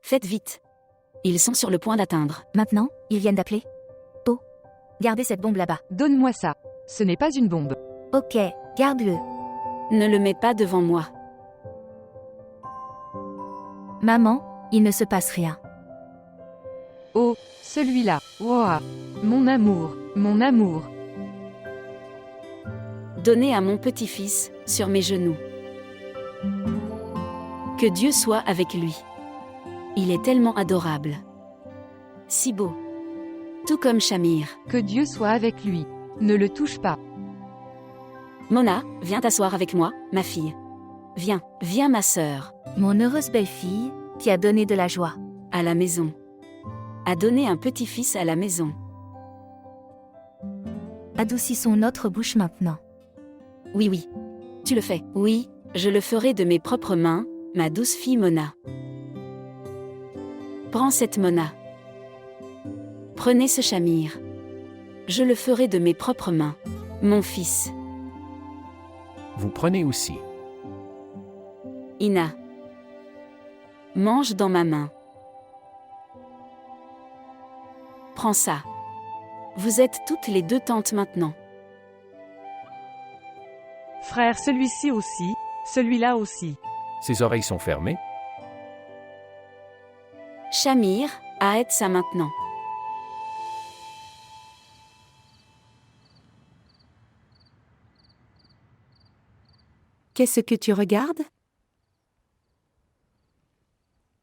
Faites vite. Ils sont sur le point d'atteindre. Maintenant, ils viennent d'appeler. Oh. Gardez cette bombe là-bas. Donne-moi ça. Ce n'est pas une bombe. Ok, garde-le. Ne le mets pas devant moi. Maman, il ne se passe rien. Oh, celui-là. Wow. Mon amour, mon amour. Donnez à mon petit-fils, sur mes genoux. Que Dieu soit avec lui. Il est tellement adorable. Si beau. Tout comme Shamir. Que Dieu soit avec lui. Ne le touche pas. Mona, viens t'asseoir avec moi, ma fille. Viens ma sœur. Mon heureuse belle-fille, qui a donné de la joie. À la maison. A donné un petit-fils à la maison. Adoucissons notre bouche maintenant. Oui. Tu le fais. Oui, je le ferai de mes propres mains, ma douce fille Mona. Prends cette Mona. Prenez ce Shamir. Je le ferai de mes propres mains, mon fils. Vous prenez aussi. Ina. Mange dans ma main. Prends ça. Vous êtes toutes les deux tantes maintenant. Frère, celui-ci aussi, celui-là aussi. Ses oreilles sont fermées. Shamir, arrête ça maintenant. Qu'est-ce que tu regardes?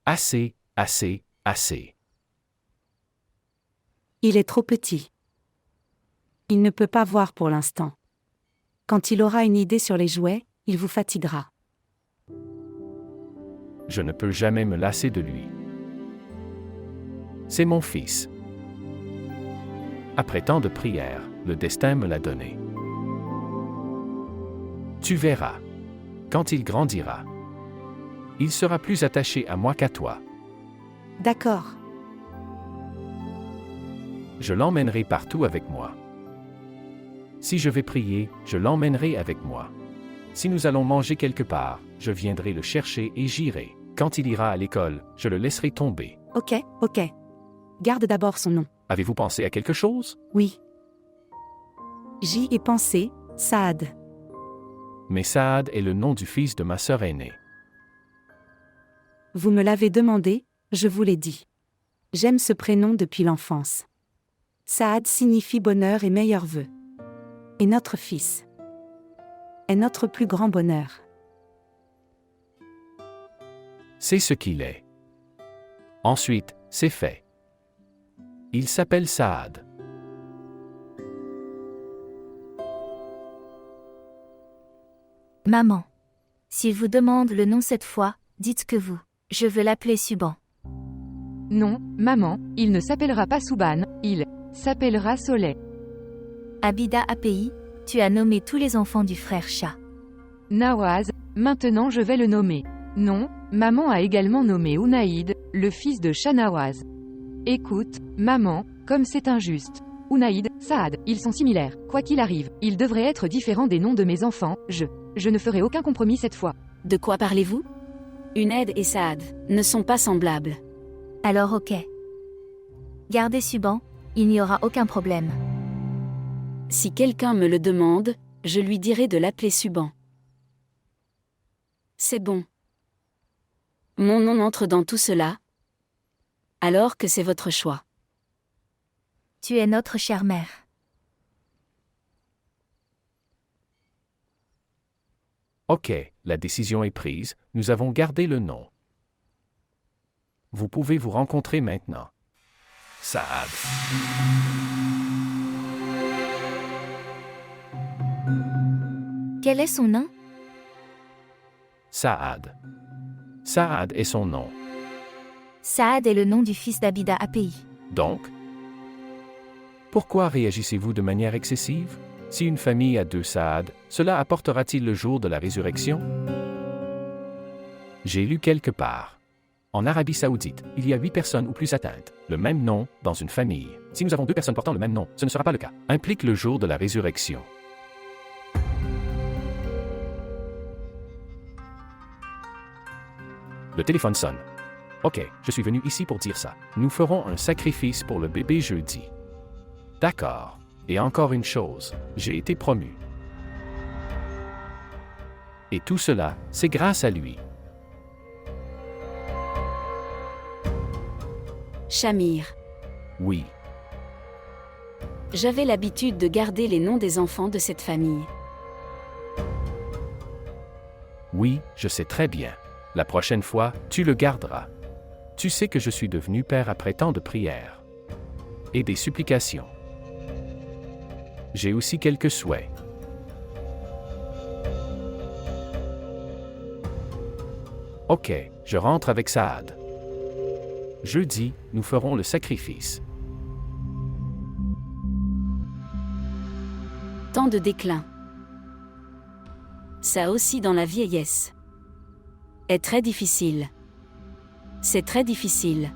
Assez, assez, assez. Il est trop petit. Il ne peut pas voir pour l'instant. Quand il aura une idée sur les jouets, il vous fatiguera. Je ne peux jamais me lasser de lui. C'est mon fils. Après tant de prières, le destin me l'a donné. Tu verras. Quand il grandira, il sera plus attaché à moi qu'à toi. D'accord. Je l'emmènerai partout avec moi. Si je vais prier, je l'emmènerai avec moi. Si nous allons manger quelque part, je viendrai le chercher et j'irai. Quand il ira à l'école, je le laisserai tomber. Ok. Garde d'abord son nom. Avez-vous pensé à quelque chose? Oui. J'y ai pensé, Saad. Mais Saad est le nom du fils de ma sœur aînée. Vous me l'avez demandé, je vous l'ai dit. J'aime ce prénom depuis l'enfance. Saad signifie bonheur et meilleurs vœux. Et notre fils est notre plus grand bonheur. C'est ce qu'il est. Ensuite, c'est fait. Il s'appelle Saad. Maman. S'il vous demande le nom cette fois, dites que vous. Je veux l'appeler Suban. Non, maman, il ne s'appellera pas Souban, il s'appellera Soleil. Abida API, tu as nommé tous les enfants du frère Shah. Nawaz, maintenant je vais le nommer. Non, maman a également nommé Unaïd, le fils de Shah Nawaz. Écoute, maman, comme c'est injuste. Unaïd, Saad, ils sont similaires. Quoi qu'il arrive, ils devraient être différents des noms de mes enfants. Je ne ferai aucun compromis cette fois. De quoi parlez-vous? Unaid et Saad ne sont pas semblables. Alors ok. Gardez Suban, il n'y aura aucun problème. Si quelqu'un me le demande, je lui dirai de l'appeler Suban. C'est bon. Mon nom entre dans tout cela. Alors que c'est votre choix. Tu es notre chère mère. Ok, la décision est prise, nous avons gardé le nom. Vous pouvez vous rencontrer maintenant. Saad. Quel est son nom? Saad. Saad est son nom. Saad est le nom du fils d'Abida API. Donc, pourquoi réagissez-vous de manière excessive? Si une famille a 2 Saad, cela apportera-t-il le jour de la résurrection? J'ai lu quelque part. En Arabie Saoudite, il y a 8 personnes ou plus atteintes, le même nom, dans une famille. Si nous avons 2 personnes portant le même nom, ce ne sera pas le cas. Implique le jour de la résurrection. Le téléphone sonne. Ok, je suis venu ici pour dire ça. Nous ferons un sacrifice pour le bébé jeudi. D'accord. Et encore une chose, j'ai été promu. Et tout cela, c'est grâce à lui. Shamir. Oui. J'avais l'habitude de garder les noms des enfants de cette famille. Oui, je sais très bien. La prochaine fois, tu le garderas. Tu sais que je suis devenu père après tant de prières. Et des supplications. J'ai aussi quelques souhaits. Ok, je rentre avec Saad. Jeudi, nous ferons le sacrifice. Temps de déclin. Ça aussi dans la vieillesse. Est très difficile. C'est très difficile.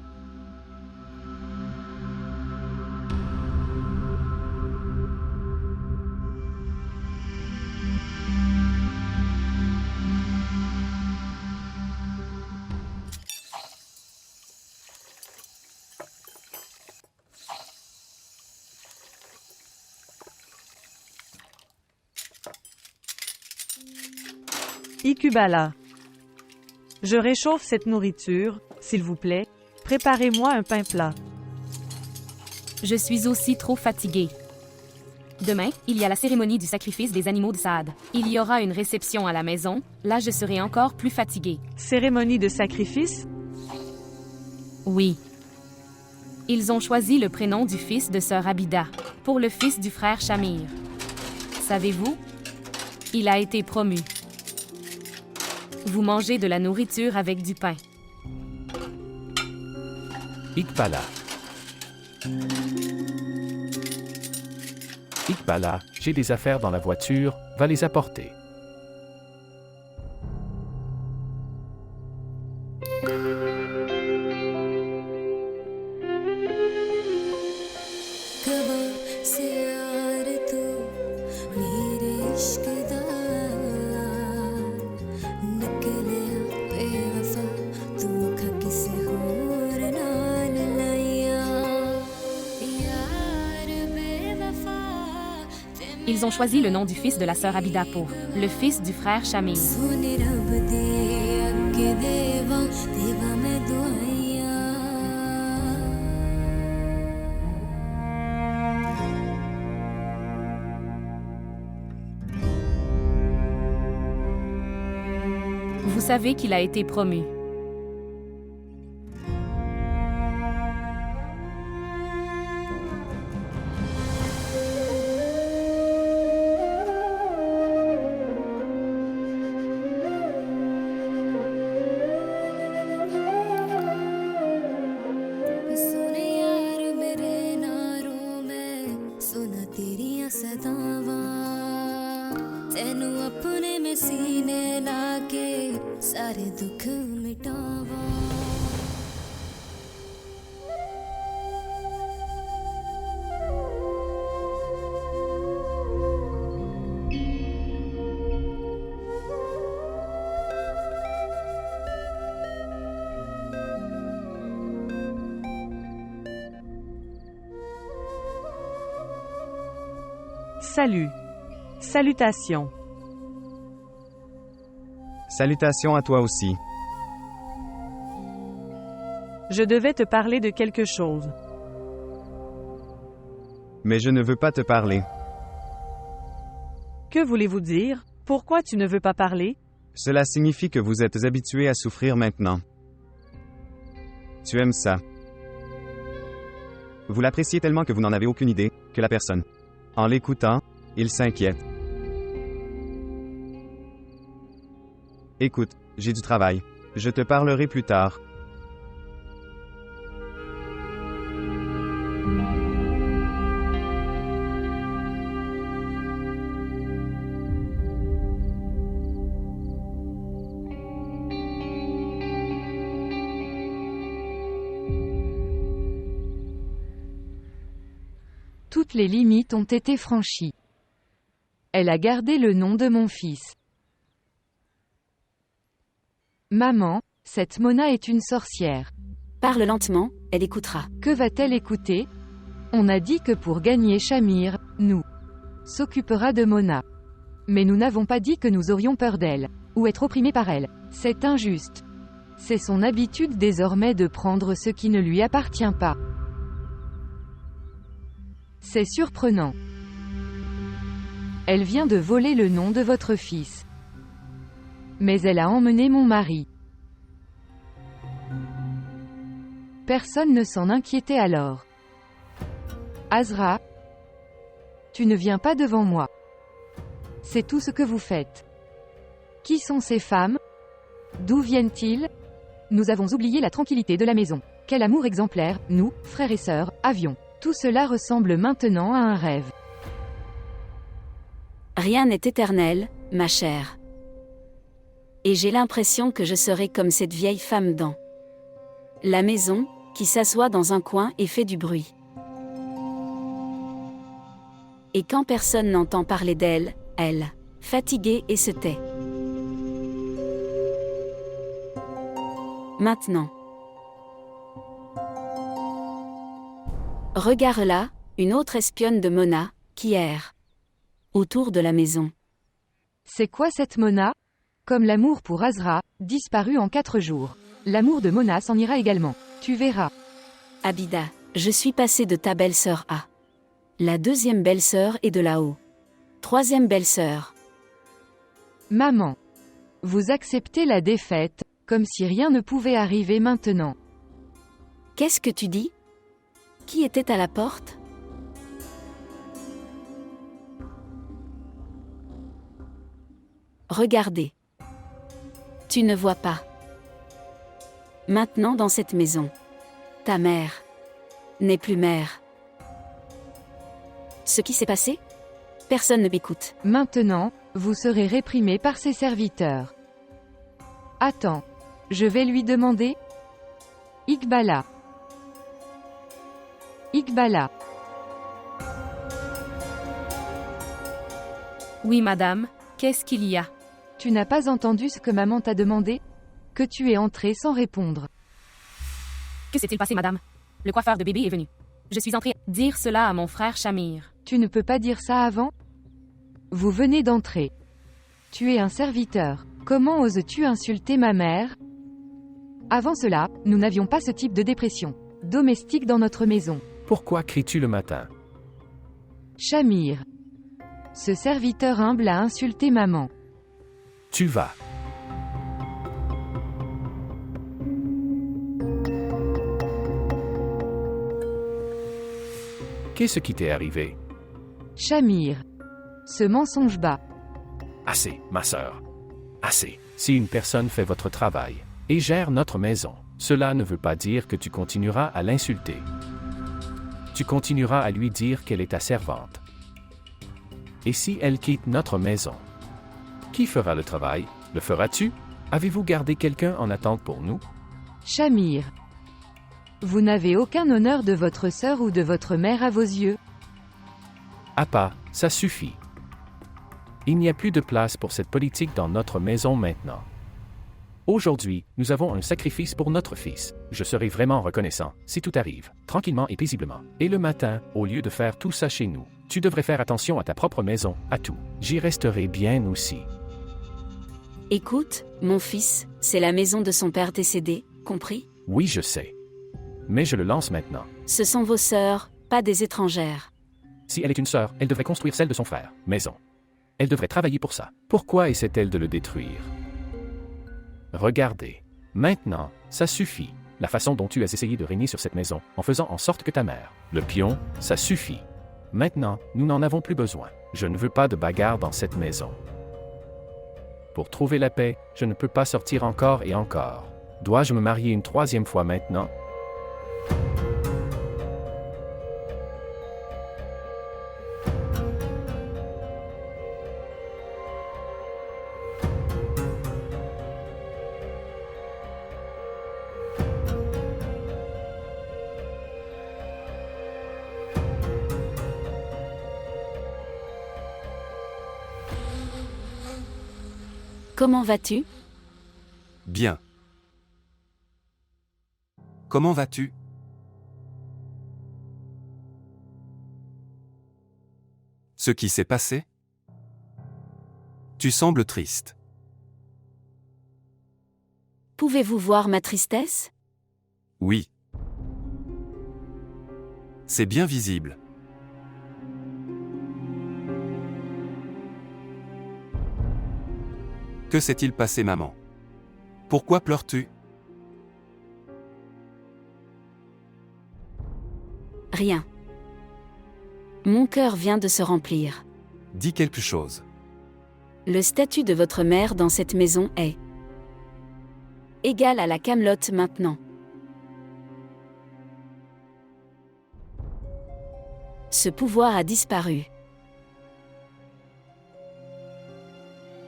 Ikubala. Je réchauffe cette nourriture, s'il vous plaît. Préparez-moi un pain plat. Je suis aussi trop fatiguée. Demain, il y a la cérémonie du sacrifice des animaux de Saad. Il y aura une réception à la maison, là je serai encore plus fatiguée. Cérémonie de sacrifice? Oui. Ils ont choisi le prénom du fils de sœur Abida, pour le fils du frère Shamir. Savez-vous? Il a été promu. Vous mangez de la nourriture avec du pain. Iqbala. Iqbala, j'ai des affaires dans la voiture, va les apporter. Ils ont choisi le nom du fils de la sœur Abida pour le fils du frère Shamir. Vous savez qu'il a été promu. Salut. Salutations. Salutations à toi aussi. Je devais te parler de quelque chose. Mais je ne veux pas te parler. Que voulez-vous dire? Pourquoi tu ne veux pas parler? Cela signifie que vous êtes habitué à souffrir maintenant. Tu aimes ça. Vous l'appréciez tellement que vous n'en avez aucune idée, que la personne. En l'écoutant, il s'inquiète. Écoute, j'ai du travail. Je te parlerai plus tard. Toutes les limites ont été franchies. Elle a gardé le nom de mon fils. Maman, Cette Mona est une sorcière. Parle lentement, elle écoutera. Que va-t-elle écouter? On a dit que pour gagner Shamir, nous s'occupera de Mona. Mais nous n'avons pas dit que nous aurions peur d'elle, ou être opprimés par elle. C'est injuste. C'est son habitude désormais de prendre ce qui ne lui appartient pas. C'est surprenant. Elle vient de voler le nom de votre fils. Mais elle a emmené mon mari. Personne ne s'en inquiétait alors. Azra, tu ne viens pas devant moi. C'est tout ce que vous faites. Qui sont ces femmes? D'où viennent-ils? Nous avons oublié la tranquillité de la maison. Quel amour exemplaire, nous, frères et sœurs, avions. Tout cela ressemble maintenant à un rêve. Rien n'est éternel, ma chère. Et j'ai l'impression que je serai comme cette vieille femme dans la maison, qui s'assoit dans un coin et fait du bruit. Et quand personne n'entend parler d'elle, elle, fatiguée et se tait. Maintenant. Regarde là, une autre espionne de Mona, qui erre autour de la maison. C'est quoi cette Mona? Comme l'amour pour Azra, disparu en 4 jours. L'amour de Mona s'en ira également. Tu verras. Abida, je suis passée de ta belle-sœur à la deuxième belle-sœur et de là-haut. Troisième belle-sœur. Maman. Vous acceptez la défaite, comme si rien ne pouvait arriver maintenant. Qu'est-ce que tu dis? Qui était à la porte? Regardez. Tu ne vois pas. Maintenant dans cette maison. Ta mère n'est plus mère. Ce qui s'est passé? Personne ne m'écoute. Maintenant, vous serez réprimé par ses serviteurs. Attends. Je vais lui demander. Iqbala. Iqbala. Oui, madame, qu'est-ce qu'il y a? Tu n'as pas entendu ce que maman t'a demandé? Que tu es entrée sans répondre. Que s'est-il passé, madame? Le coiffeur de bébé est venu. Je suis entrée dire cela à mon frère Shamir. Tu ne peux pas dire ça avant? Vous venez d'entrer. Tu es un serviteur. Comment oses-tu insulter ma mère? Avant cela, nous n'avions pas ce type de dépression domestique dans notre maison. Pourquoi cries-tu le matin? Shamir. Ce serviteur humble a insulté maman. Tu vas. Qu'est-ce qui t'est arrivé? Shamir. Ce mensonge bas. Assez, ma sœur. Assez. Si une personne fait votre travail et gère notre maison, cela ne veut pas dire que tu continueras à l'insulter. Tu continueras à lui dire qu'elle est ta servante. Et si elle quitte notre maison? Qui fera le travail? Le feras-tu? Avez-vous gardé quelqu'un en attente pour nous? Shamir. Vous n'avez aucun honneur de votre sœur ou de votre mère à vos yeux? Appa, ça suffit. Il n'y a plus de place pour cette politique dans notre maison maintenant. Aujourd'hui, nous avons un sacrifice pour notre fils. Je serai vraiment reconnaissant si tout arrive, tranquillement et paisiblement. Et le matin, au lieu de faire tout ça chez nous, tu devrais faire attention à ta propre maison, à tout. J'y resterai bien aussi. Écoute, mon fils, c'est la maison de son père décédé, compris? Oui, je sais. Mais je le lance maintenant. Ce sont vos sœurs, pas des étrangères. Si elle est une sœur, elle devrait construire celle de son frère, maison. Elle devrait travailler pour ça. Pourquoi essaie-t-elle de le détruire? Regardez. Maintenant, ça suffit. La façon dont tu as essayé de régner sur cette maison, en faisant en sorte que ta mère, le pion, ça suffit. Maintenant, nous n'en avons plus besoin. Je ne veux pas de bagarre dans cette maison. Pour trouver la paix, je ne peux pas sortir encore et encore. Dois-je me marier une 3e fois maintenant? Comment vas-tu? Bien. Comment vas-tu? Ce qui s'est passé? Tu sembles triste. Pouvez-vous voir ma tristesse? Oui. C'est bien visible. Que s'est-il passé, maman? Pourquoi pleures-tu? Rien. Mon cœur vient de se remplir. Dis quelque chose. Le statut de votre mère dans cette maison est égal à la Camelote maintenant. Ce pouvoir a disparu.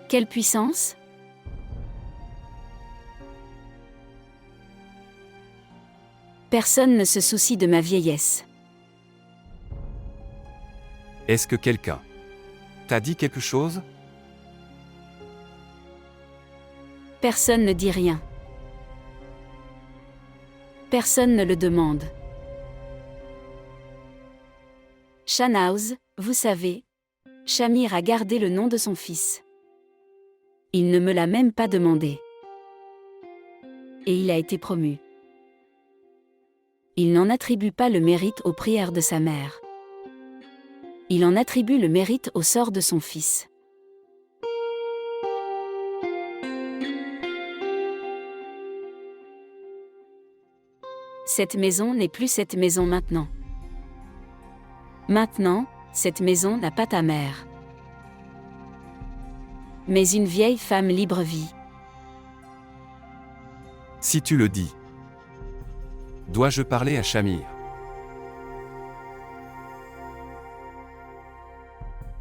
Quelle puissance? Personne ne se soucie de ma vieillesse. Est-ce que quelqu'un t'a dit quelque chose? Personne ne dit rien. Personne ne le demande. Shahnaouz, vous savez, Shamir a gardé le nom de son fils. Il ne me l'a même pas demandé. Et il a été promu. Il n'en attribue pas le mérite aux prières de sa mère. Il en attribue le mérite au sort de son fils. Cette maison n'est plus cette maison maintenant. Maintenant, cette maison n'a pas ta mère. Mais une vieille femme libre vit. Si tu le dis. Dois-je parler à Shamir?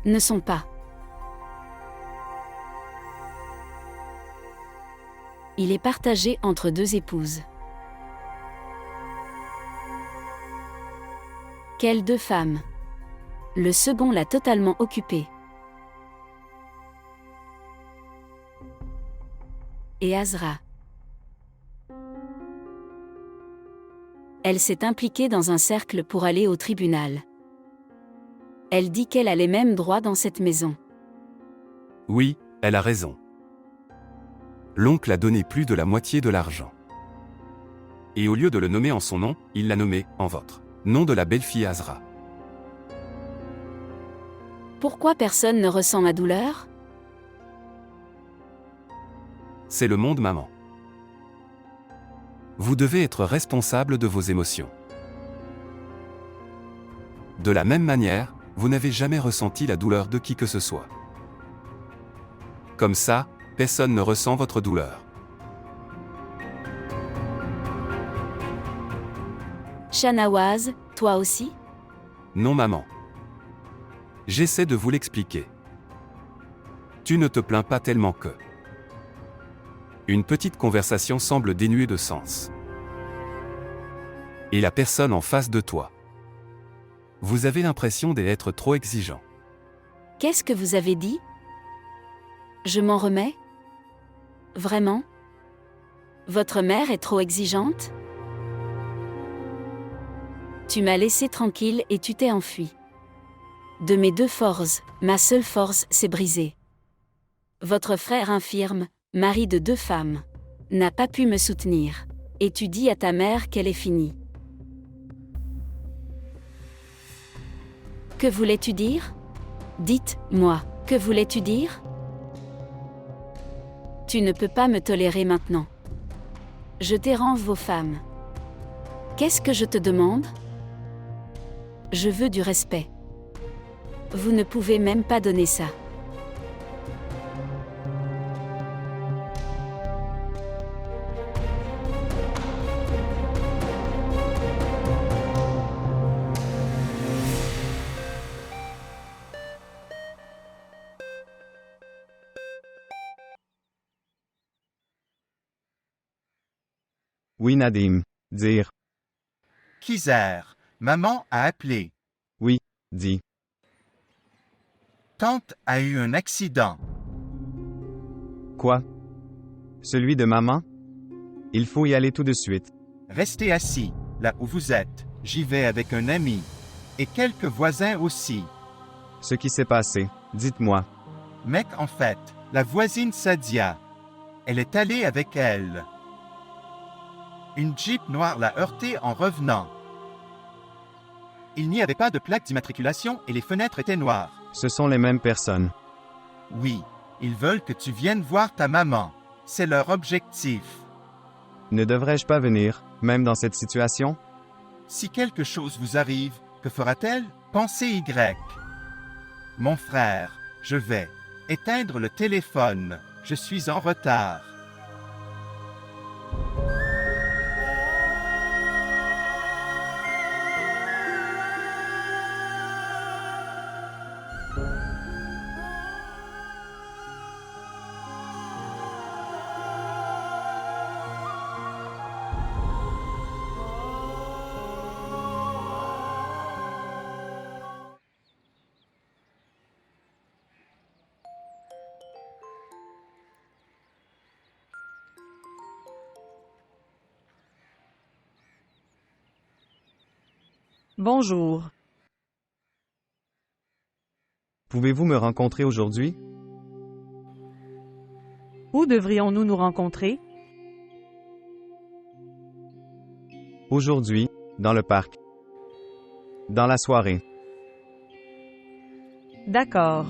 Ne sont pas. Il est partagé entre deux épouses. Quelles deux femmes? Le second l'a totalement occupé. Et Azra. Elle s'est impliquée dans un cercle pour aller au tribunal. Elle dit qu'elle a les mêmes droits dans cette maison. Oui, elle a raison. L'oncle a donné plus de la moitié de l'argent. Et au lieu de le nommer en son nom, il l'a nommé en votre nom de la belle-fille Azra. Pourquoi personne ne ressent ma douleur? C'est le monde, maman. Vous devez être responsable de vos émotions. De la même manière, vous n'avez jamais ressenti la douleur de qui que ce soit. Comme ça, personne ne ressent votre douleur. Shahnaouz, toi aussi? Non, maman. J'essaie de vous l'expliquer. Tu ne te plains pas tellement que... Une petite conversation semble dénuée de sens. Et la personne en face de toi. Vous avez l'impression d'être trop exigeant. Qu'est-ce que vous avez dit? Je m'en remets? Vraiment? Votre mère est trop exigeante? Tu m'as laissé tranquille et tu t'es enfui. De mes deux forces, ma seule force s'est brisée. Votre frère infirme, mari de deux femmes, n'a pas pu me soutenir. Et tu dis à ta mère qu'elle est finie. Que voulais-tu dire? Dites-moi, que voulais-tu dire? Tu ne peux pas me tolérer maintenant. Je dérange vos femmes. Qu'est-ce que je te demande? Je veux du respect. Vous ne pouvez même pas donner ça. Oui, Nadim. Dire. Kizer, maman a appelé. Oui, dis. Tante a eu un accident. Quoi? Celui de maman? Il faut y aller tout de suite. Restez assis, là où vous êtes. J'y vais avec un ami. Et quelques voisins aussi. Ce qui s'est passé, dites-moi. Mec, en fait, la voisine Sadia. Elle est allée avec elle. Une Jeep noire l'a heurtée en revenant. Il n'y avait pas de plaque d'immatriculation et les fenêtres étaient noires. Ce sont les mêmes personnes. Oui, ils veulent que tu viennes voir ta maman. C'est leur objectif. Ne devrais-je pas venir, même dans cette situation? Si quelque chose vous arrive, que fera-t-elle? Pensez Y. Mon frère, je vais éteindre le téléphone. Je suis en retard. Bonjour. Pouvez-vous me rencontrer aujourd'hui? Où devrions-nous nous rencontrer? Aujourd'hui, dans le parc. Dans la soirée. D'accord.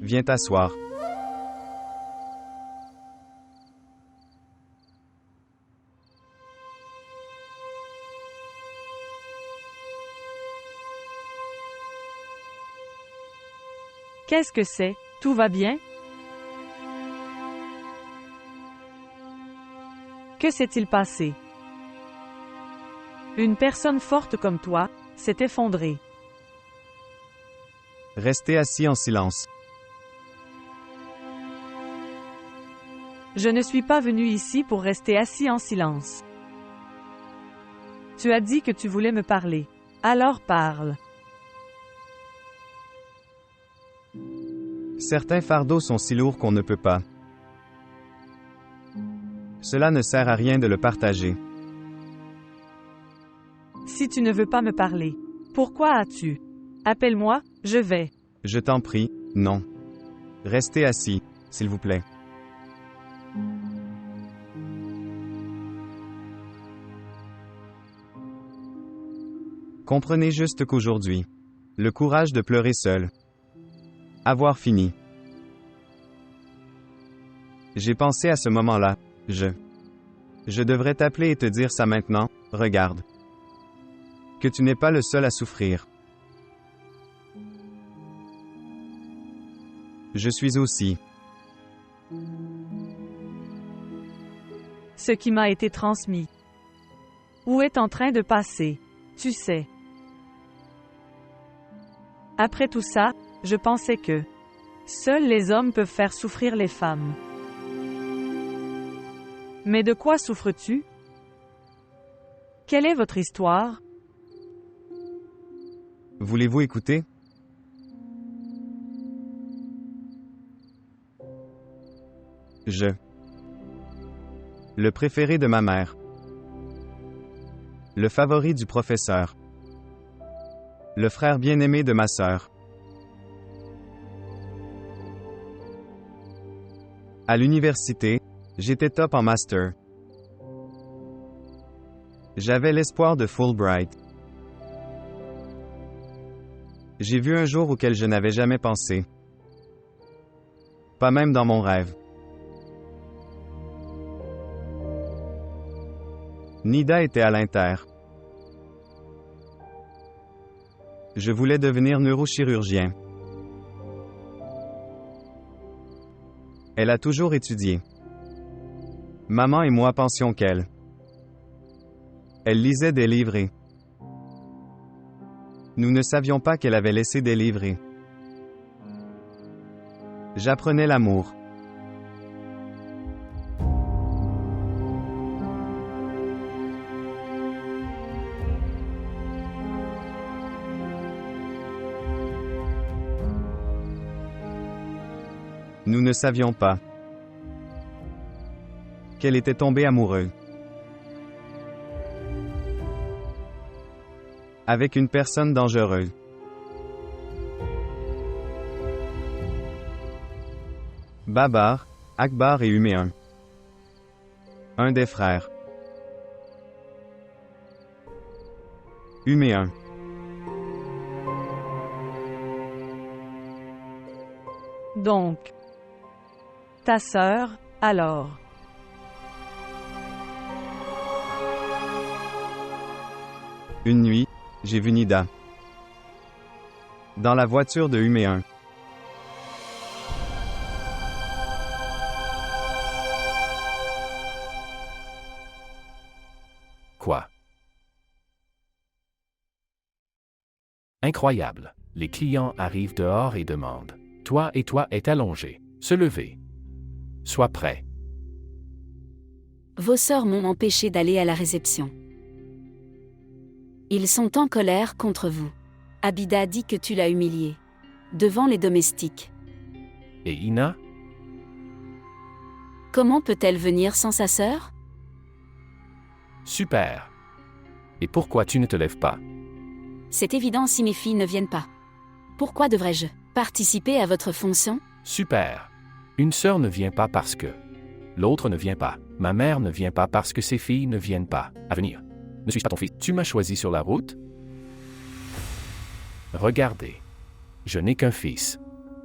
Viens t'asseoir. Qu'est-ce que c'est? Tout va bien? Que s'est-il passé? Une personne forte comme toi s'est effondrée. Restez assis en silence. Je ne suis pas venu ici pour rester assis en silence. Tu as dit que tu voulais me parler. Alors parle. Certains fardeaux sont si lourds qu'on ne peut pas. Cela ne sert à rien de le partager. Si tu ne veux pas me parler, pourquoi as-tu? Appelle-moi, je vais. Je t'en prie, non. Restez assis, s'il vous plaît. Comprenez juste qu'aujourd'hui, le courage de pleurer seul. Avoir fini. J'ai pensé à ce moment-là, je devrais t'appeler et te dire ça maintenant, regarde. Que tu n'es pas le seul à souffrir. Je suis aussi. Ce qui m'a été transmis. Où est en train de passer, tu sais. Après tout ça, je pensais que seuls les hommes peuvent faire souffrir les femmes. Mais de quoi souffres-tu? Quelle est votre histoire? Voulez-vous écouter? Le préféré de ma mère. Le favori du professeur. Le frère bien-aimé de ma sœur. À l'université, j'étais top en master. J'avais l'espoir de Fulbright. J'ai vu un jour auquel je n'avais jamais pensé. Pas même dans mon rêve. Nida était à l'Inter. Je voulais devenir neurochirurgien. Elle a toujours étudié. Maman et moi pensions qu'elle Elle lisait des livrets. Nous ne savions pas qu'elle avait laissé des livrets. J'apprenais l'amour. Nous ne savions pas qu'elle était tombée amoureuse avec une personne dangereuse. Babar, Akbar et Huméun. Un des frères. Huméun. Donc, ta sœur, alors. Une nuit, j'ai vu Nida dans la voiture de Huméun. Quoi? Incroyable. Les clients arrivent dehors et demandent. Toi est allongé. Se lever. Sois prêt. Vos sœurs m'ont empêché d'aller à la réception. Ils sont en colère contre vous. Abida dit que tu l'as humilié. Devant les domestiques. Et Ina? Comment peut-elle venir sans sa sœur? Super. Et pourquoi tu ne te lèves pas? C'est évident si mes filles ne viennent pas. Pourquoi devrais-je participer à votre fonction? Super. Une sœur ne vient pas parce que l'autre ne vient pas. Ma mère ne vient pas parce que ses filles ne viennent pas. À venir. Ne suis-je pas ton fils? Tu m'as choisi sur la route? Regardez. Je n'ai qu'un fils.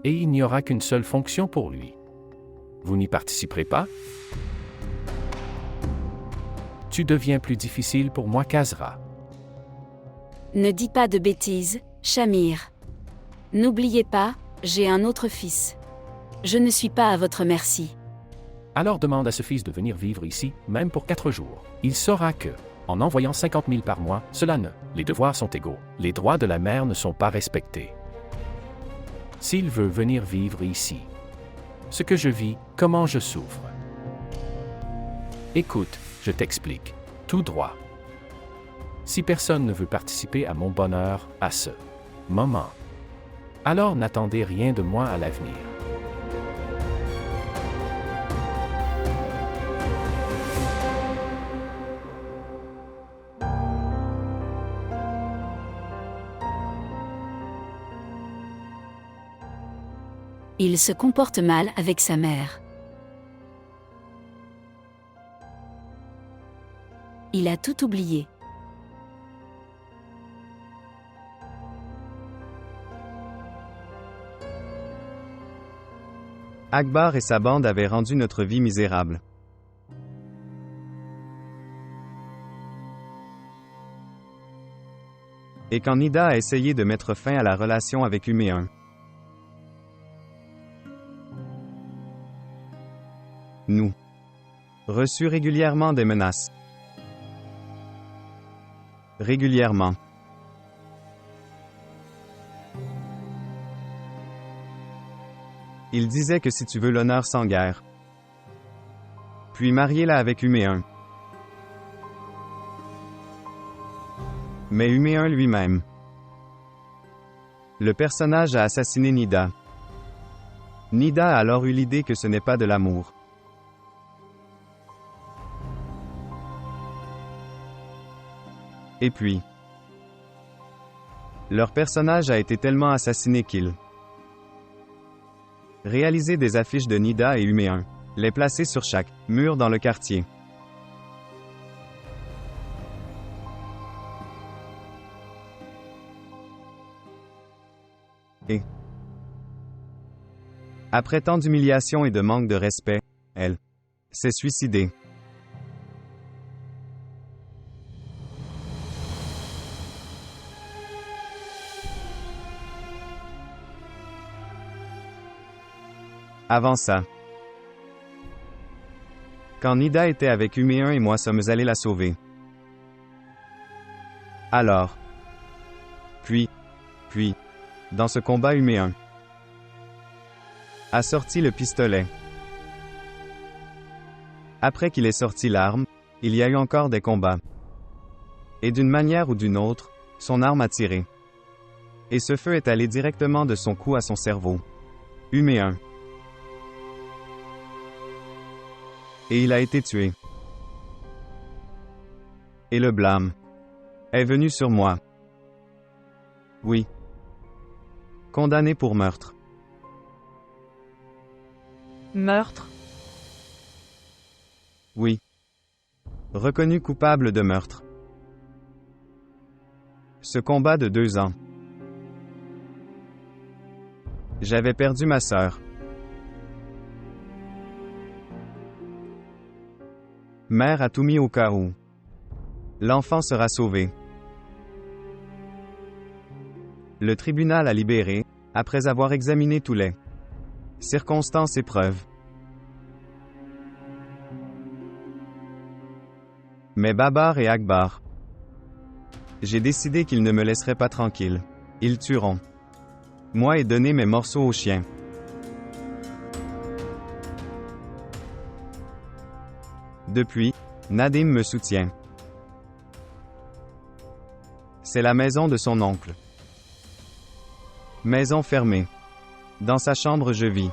Et il n'y aura qu'une seule fonction pour lui. Vous n'y participerez pas? Tu deviens plus difficile pour moi, Kazra. Ne dis pas de bêtises, Shamir. N'oubliez pas, j'ai un autre fils. Je ne suis pas à votre merci. Alors demande à ce fils de venir vivre ici, même pour 4 jours. Il saura que, en envoyant 50 000 par mois, cela ne. Les devoirs sont égaux. Les droits de la mère ne sont pas respectés. S'il veut venir vivre ici, ce que je vis, comment je souffre. Écoute, je t'explique. Tout droit. Si personne ne veut participer à mon bonheur, à ce moment, alors n'attendez rien de moi à l'avenir. Il se comporte mal avec sa mère. Il a tout oublié. Akbar et sa bande avaient rendu notre vie misérable. Et quand Nida a essayé de mettre fin à la relation avec Huméun, nous reçus régulièrement des menaces. Régulièrement. Il disait que si tu veux l'honneur sans guerre, puis mariez-la avec Huméun. Mais Huméun lui-même, le personnage a assassiné Nida. Nida a alors eu l'idée que ce n'est pas de l'amour. Et puis, leur personnage a été tellement assassiné qu'ils réalisaient des affiches de Nida et Huméun, les placer sur chaque mur dans le quartier. Et après tant d'humiliation et de manque de respect, elle s'est suicidée. Avant ça, quand Nida était avec Huméun et moi sommes allés la sauver. Alors. Puis, dans ce combat huméen, a sorti le pistolet. Après qu'il ait sorti l'arme, il y a eu encore des combats. Et d'une manière ou d'une autre, son arme a tiré. Et ce feu est allé directement de son cou à son cerveau. Huméen. Et il a été tué. Et le blâme est venu sur moi. Oui. Condamné pour meurtre. Meurtre? Oui. Reconnu coupable de meurtre. Ce combat de 2 ans. J'avais perdu ma sœur. Mère a tout mis au cas où. L'enfant sera sauvé. Le tribunal a libéré, après avoir examiné tous les circonstances et preuves. Mais Babar et Akbar, j'ai décidé qu'ils ne me laisseraient pas tranquille. Ils tueront. Moi et donner mes morceaux aux chiens. Depuis, Nadim me soutient. C'est la maison de son oncle. Maison fermée. Dans sa chambre je vis.